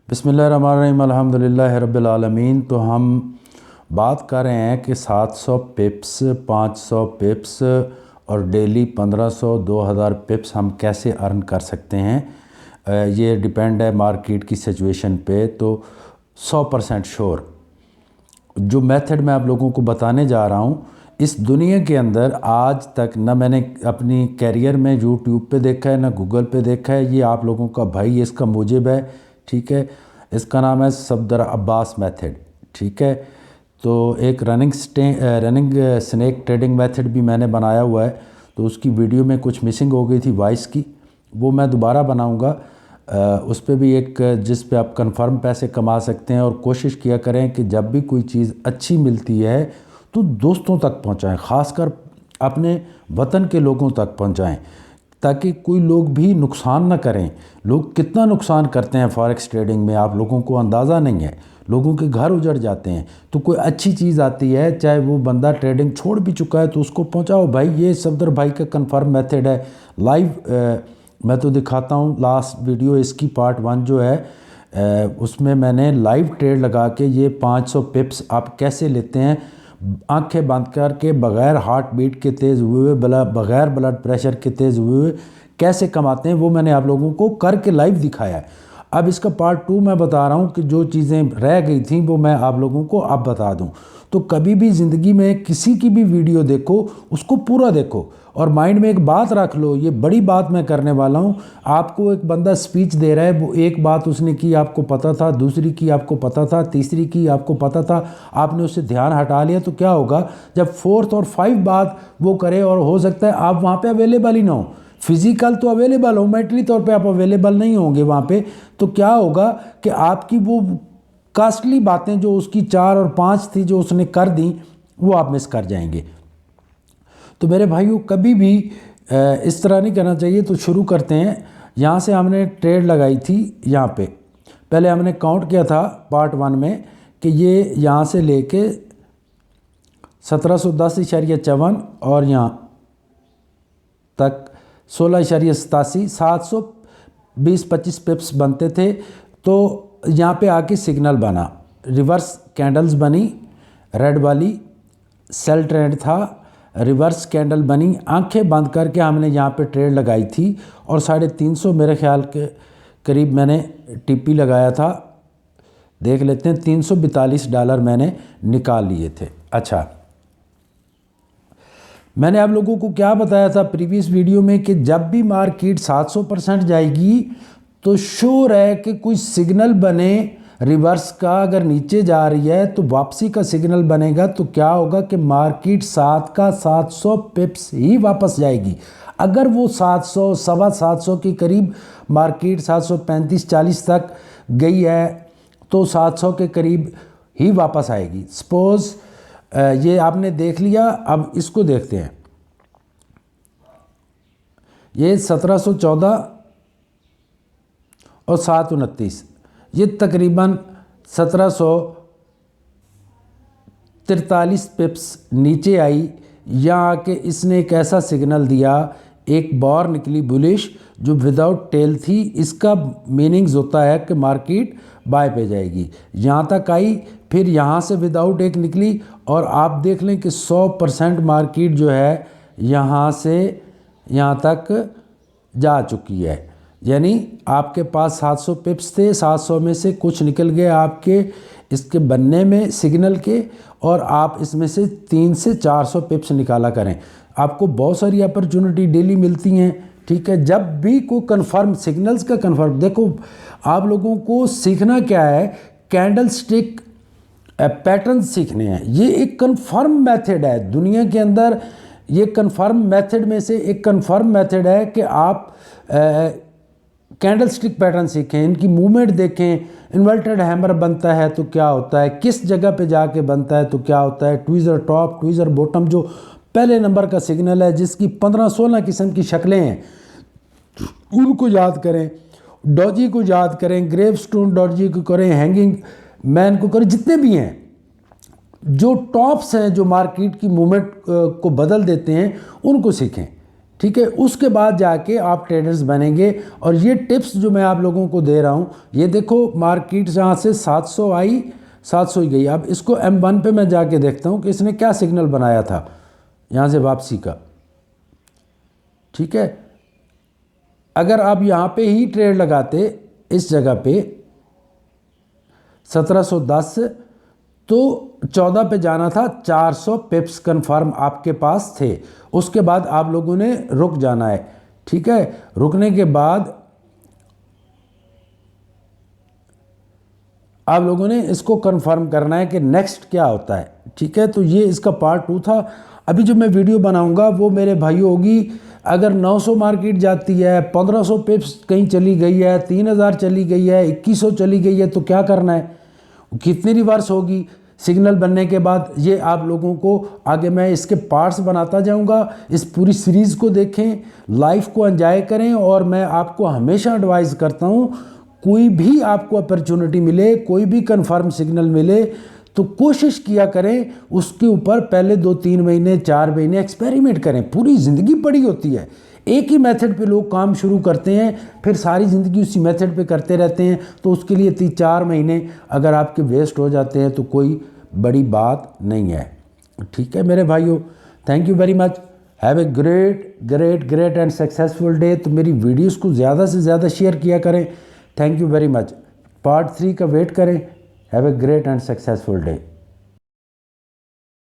बिस्मिल्लाहिर्रहमानिर्रहीम अल्हम्दुलिल्लाहि रब्बिल आलमीन। तो हम बात कर रहे हैं कि 700 पिप्स, 500 पिप्स और डेली 1500 2000 पिप्स हम कैसे अर्न कर सकते हैं। ये डिपेंड है मार्केट की सिचुएशन पे। तो 100% श्योर जो मेथड मैं आप लोगों को बताने जा रहा हूँ, इस दुनिया के अंदर आज तक ना मैंने अपनी कैरियर में यूट्यूब पे देखा है ना गूगल पे देखा है। ये आप लोगों का भाई इसका मूजिब है, ठीक है। इसका नाम है सफदर अब्बास मेथड, ठीक है। तो एक रनिंग स्नेक ट्रेडिंग मेथड भी मैंने बनाया हुआ है। तो उसकी वीडियो में कुछ मिसिंग हो गई थी वॉइस की, वो मैं दोबारा बनाऊंगा। उस पर भी एक जिस पे आप कंफर्म पैसे कमा सकते हैं। और कोशिश किया करें कि जब भी कोई चीज़ अच्छी मिलती है तो दोस्तों तक पहुंचाएं, ख़ासकर अपने वतन के लोगों तक पहुंचाएं, ताकि कोई लोग भी नुकसान ना करें। लोग कितना नुकसान करते हैं फॉरेक्स ट्रेडिंग में, आप लोगों को अंदाज़ा नहीं है। लोगों के घर उजड़ जाते हैं। तो कोई अच्छी चीज़ आती है, चाहे वो बंदा ट्रेडिंग छोड़ भी चुका है, तो उसको पहुंचाओ भाई। ये सफदर भाई का कंफर्म मेथड है। लाइव मैं तो दिखाता हूँ। लास्ट वीडियो इसकी पार्ट 1 जो है उसमें मैंने लाइव ट्रेड लगा के ये 500 पिप्स आप कैसे लेते हैं, आंखें बंद करके, बग़ैर हार्ट बीट के तेज़ हुए, बग़ैर ब्लड प्रेशर के तेज़ हुए कैसे कमाते हैं, वो मैंने आप लोगों को करके लाइव दिखाया है। अब इसका पार्ट 2 मैं बता रहा हूँ कि जो चीज़ें रह गई थी वो मैं आप लोगों को अब बता दूँ। तो कभी भी ज़िंदगी में किसी की भी वीडियो देखो, उसको पूरा देखो और माइंड में एक बात रख लो। ये बड़ी बात मैं करने वाला हूँ। आपको एक बंदा स्पीच दे रहा है, वो एक बात उसने की आपको पता था, दूसरी की आपको पता था, तीसरी की आपको पता था, आपने उससे ध्यान हटा लिया। तो क्या होगा जब 4th और 5th बात वो करे, और हो सकता है आप वहाँ पे अवेलेबल ही ना हो। फिज़िकल तो अवेलेबल हो, मेंटली तौर पे आप अवेलेबल नहीं होंगे वहाँ पे। तो क्या होगा कि आपकी वो कास्टली बातें जो उसकी 4 और 5 थी जो उसने कर दी, वो आप मिस कर जाएंगे। तो मेरे भाइयों कभी भी इस तरह नहीं करना चाहिए। तो शुरू करते हैं। यहाँ से हमने ट्रेड लगाई थी। यहाँ पे पहले हमने काउंट किया था पार्ट 1 में कि ये यहाँ से लेके 1710.54 और यहाँ तक 16.87 720-25 पिप्स बनते थे। तो यहाँ पे आके सिग्नल बना, रिवर्स कैंडल्स बनी, रेड वाली सेल ट्रेंड था, रिवर्स कैंडल बनी। आंखें बंद करके हमने यहाँ पे ट्रेड लगाई थी और 350 मेरे ख्याल के करीब मैंने टीपी लगाया था। देख लेते हैं, $342 मैंने निकाल लिए थे। अच्छा, मैंने आप लोगों को क्या बताया था प्रीवियस वीडियो में कि जब भी मार्केट 700% जाएगी तो श्योर है कि कोई सिग्नल बने रिवर्स का। अगर नीचे जा रही है तो वापसी का सिग्नल बनेगा। तो क्या होगा कि मार्केट 700 पिप्स ही वापस जाएगी। अगर वो 700 सवा 700 के करीब मार्केट 735-40 तक गई है तो 700 के करीब ही वापस आएगी। सपोज़ ये आपने देख लिया। अब इसको देखते हैं। ये 1714 और 729, ये तकरीबन 1743 पिप्स नीचे आई। यहाँ आके इसने एक ऐसा सिग्नल दिया, एक बार निकली बुलिश जो विदाउट टेल थी। इसका मीनिंग्स होता है कि मार्केट बाय पे जाएगी। यहाँ तक आई, फिर यहाँ से विदाउट एक निकली और आप देख लें कि 100% मार्केट जो है यहाँ से यहाँ तक जा चुकी है। यानी आपके पास 700 पिप्स थे, 700 में से कुछ निकल गए आपके इसके बनने में सिग्नल के, और आप इसमें से 300 से 400 पिप्स निकाला करें। आपको बहुत सारी अपॉर्चुनिटी डेली मिलती हैं, ठीक है। जब भी कोई कंफर्म सिग्नल्स का कंफर्म, देखो आप लोगों को सीखना क्या है, कैंडल स्टिक पैटर्न सीखने हैं। ये एक कंफर्म मेथड है दुनिया के अंदर। ये कंफर्म मेथड में से एक कंफर्म मेथड है कि आप कैंडल स्टिक पैटर्न सीखें, इनकी मूवमेंट देखें। इन्वर्टेड हैमर बनता है तो क्या होता है, किस जगह पे जाके बनता है तो क्या होता है, ट्वीज़र टॉप, ट्वीज़र बॉटम, जो पहले नंबर का सिग्नल है जिसकी 15-16 किस्म की शक्लें हैं, उनको याद करें। डॉजी को याद करें, ग्रेव स्टोन डॉजी को करें, हैंगिंग मैन को करें, जितने भी हैं जो टॉप्स हैं जो मार्केट की मूवमेंट को बदल देते हैं, उनको सीखें। ठीक है। उसके बाद जाके आप ट्रेडर्स बनेंगे। और ये टिप्स जो मैं आप लोगों को दे रहा हूँ, ये देखो मार्केट जहाँ से 700 आई 700 ही गई। अब इसको M1 पे मैं जाके देखता हूँ कि इसने क्या सिग्नल बनाया था यहाँ से वापसी का, ठीक है। अगर आप यहाँ पे ही ट्रेड लगाते इस जगह पे 1710, तो 14 पे जाना था, 400 पिप्स कन्फर्म आपके पास थे। उसके बाद आप लोगों ने रुक जाना है, ठीक है। रुकने के बाद आप लोगों ने इसको कंफर्म करना है कि नेक्स्ट क्या होता है, ठीक है। तो ये इसका पार्ट 2 था। अभी जो मैं वीडियो बनाऊंगा वो मेरे भाइयों होगी, अगर 900 मार्केट जाती है, 1500 पिप्स कहीं चली गई है, 3000 चली गई है, 2100 चली गई है, तो क्या करना है, कितनी रिवर्स होगी सिग्नल बनने के बाद, ये आप लोगों को आगे मैं इसके पार्ट्स बनाता जाऊंगा। इस पूरी सीरीज़ को देखें, लाइफ को एंजॉय करें। और मैं आपको हमेशा एडवाइस करता हूँ, कोई भी आपको अपॉर्चुनिटी मिले, कोई भी कंफर्म सिग्नल मिले, तो कोशिश किया करें उसके ऊपर पहले 2-3 महीने 4 महीने एक्सपेरिमेंट करें। पूरी ज़िंदगी पड़ी होती है, एक ही मेथड पे लोग काम शुरू करते हैं, फिर सारी ज़िंदगी उसी मेथड पे करते रहते हैं। तो उसके लिए 3-4 महीने अगर आपके वेस्ट हो जाते हैं तो कोई बड़ी बात नहीं है, ठीक है मेरे भाइयों। Thank you very much, have a great great great and successful day. तो मेरी वीडियोस को ज़्यादा से ज़्यादा शेयर किया करें। Thank you very much. Part 3 का वेट करें। Have a great and successful day.